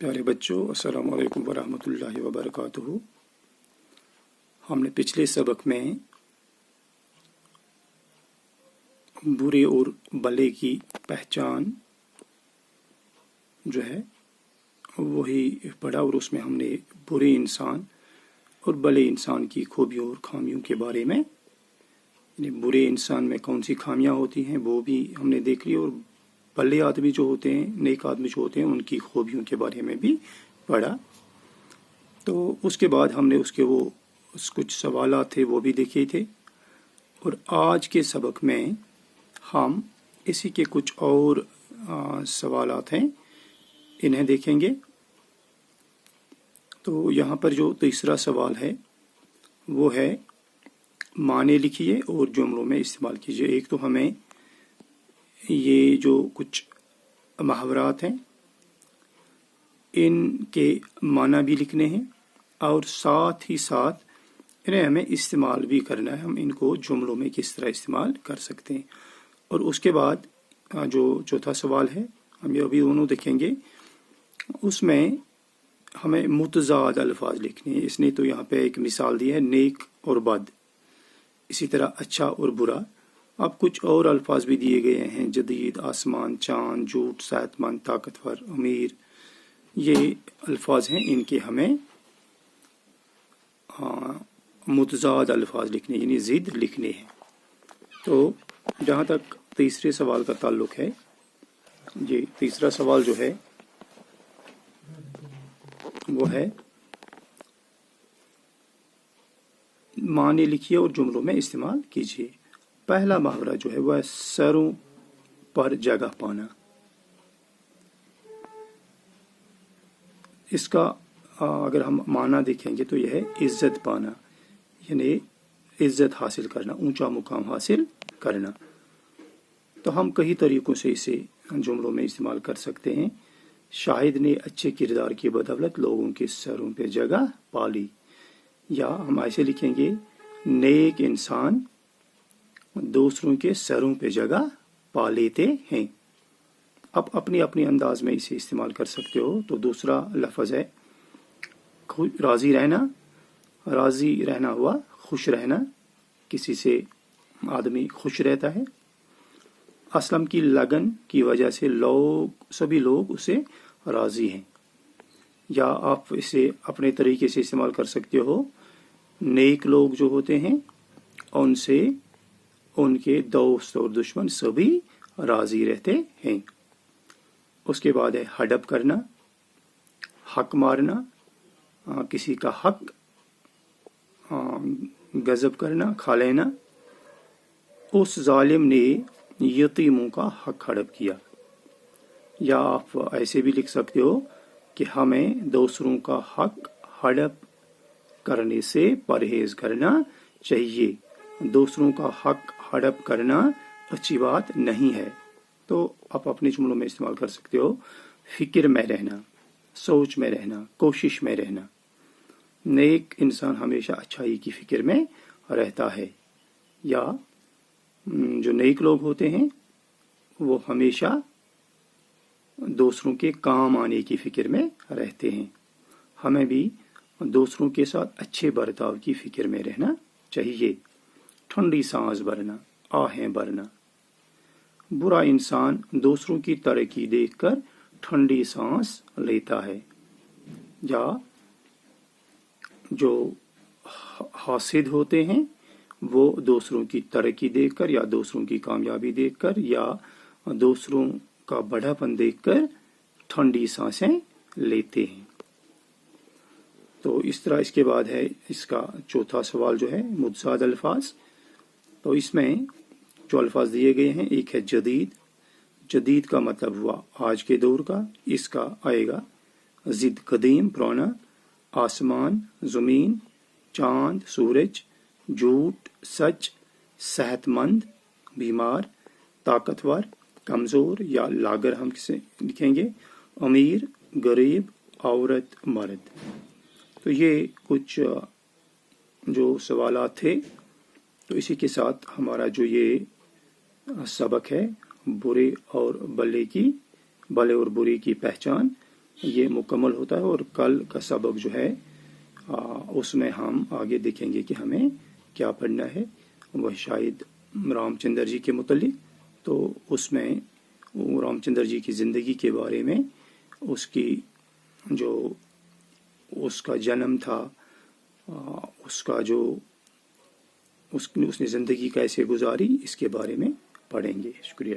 प्यारे बच्चों, अस्सलाम वालेकुम वरहमतुल्लाहि वबरकातुहू। हमने पिछले सबक में बुरे और भले की पहचान जो है वही पढ़ा, और उसमें हमने बुरे इंसान और भले इंसान की खूबियों और खामियों के बारे में, यानी बुरे इंसान में कौन सी खामियां होती हैं वो भी हमने देख ली, और भले आदमी जो होते हैं, नेक आदमी जो होते हैं, उनकी खूबियों के बारे में भी पढ़ा। तो उसके बाद हमने उसके कुछ सवालात थे वो भी देखे थे, और आज के सबक में हम इसी के कुछ और सवालात हैं, इन्हें देखेंगे। तो यहाँ पर जो तीसरा सवाल है वो है माने लिखिए और जुमलों में इस्तेमाल कीजिए। एक तो हमें ये जो कुछ मुहावरात हैं इनके माना भी लिखने हैं, और साथ ही साथ इन्हें हमें इस्तेमाल भी करना है, हम इनको जुमलों में किस तरह इस्तेमाल कर सकते हैं। और उसके बाद जो चौथा सवाल है हम ये अभी दोनों देखेंगे, उसमें हमें मुतजाद अल्फाज लिखने हैं। इसने तो यहाँ पे एक मिसाल दी है, नेक और बद, इसी तरह अच्छा और बुरा। अब कुछ और अल्फाज भी दिए गए हैं, जदीद, आसमान, चांद, झूठ, सेहतमंद, ताकतवर, अमीर। ये अल्फाज हैं, इनके हमें मुतजाद अल्फाज लिखने, यानी जिद लिखने हैं। तो जहाँ तक तीसरे सवाल का ताल्लुक है, ये तीसरा सवाल जो है वो है माने लिखिए और जुमलों में इस्तेमाल कीजिए। पहला मुहावरा जो है वह सरों पर जगह पाना। इसका अगर हम माना देखेंगे तो यह है इज्जत पाना, यानी इज्जत हासिल करना, ऊंचा मुकाम हासिल करना। तो हम कई तरीकों से इसे जुमलों में इस्तेमाल कर सकते हैं। शाहिद ने अच्छे किरदार की बदौलत लोगों के सरों पे जगह पा ली, या हम ऐसे लिखेंगे नेक इंसान दूसरों के सरों पे जगह पा लेते हैं। अब अपनी अपनी अंदाज में इसे इस्तेमाल कर सकते हो। तो दूसरा लफ्ज़ है राजी रहना। राजी रहना हुआ खुश रहना, किसी से आदमी खुश रहता है। असलम की लगन की वजह से सभी लोग उसे राजी हैं। या आप इसे अपने तरीके से इस्तेमाल कर सकते हो, नेक लोग जो होते हैं उनसे उनके दोस्त और दुश्मन सभी राजी रहते हैं। उसके बाद है हड़प करना, हक मारना, किसी का हक गजब करना, खा लेना। उस जालिम ने यतीमों का हक हड़प किया। या आप ऐसे भी लिख सकते हो कि हमें दूसरों का हक हड़प करने से परहेज करना चाहिए। दूसरों का हक हड़प करना अच्छी बात नहीं है। तो आप अपने जुमलों में इस्तेमाल कर सकते हो फिक्र में रहना, सोच में रहना, कोशिश में रहना। नेक इंसान हमेशा अच्छाई की फिक्र में रहता है। या जो नेक लोग होते हैं वो हमेशा दूसरों के काम आने की फिक्र में रहते हैं। हमें भी दूसरों के साथ अच्छे बर्ताव की फिक्र में रहना चाहिए। ठंडी सांस भरना, आहें भरना। बुरा इंसान दूसरों की तरक्की देखकर ठंडी सांस लेता है। या जो हासिद होते हैं वो दूसरों की तरक्की देखकर, या दूसरों की कामयाबी देखकर, या दूसरों का बढ़ापन देखकर ठंडी सांसें लेते हैं। तो इस तरह इसके बाद है इसका चौथा सवाल जो है मुतजाद अल्फाज। तो इसमें जो अल्फाज दिए गए हैं, एक है जदीद। जदीद का मतलब हुआ आज के दौर का, इसका आएगा जिद कदीम पुराना। आसमान, जमीन, चांद, सूरज, झूठ, सच, सेहतमंद, बीमार, ताकतवर, कमजोर, या लागर हम किसे लिखेंगे, अमीर, गरीब, औरत, मर्द। तो ये कुछ जो सवालात थे। तो इसी के साथ हमारा जो ये सबक है बुरे और भले और बुरे की पहचान یہ مکمل ہوتا ہے، اور کل کا سبق جو ہے اس میں ہم آگے دیکھیں گے کہ ہمیں کیا پڑھنا ہے، وہ شاید رام چندر جی کے متعلق. تو اس میں رام چندر جی کی زندگی کے بارے میں، اس کی جو اس کا جنم تھا، اس کا جو اس نے زندگی کیسے گزاری، اس کے بارے میں پڑھیں گے. شکریہ.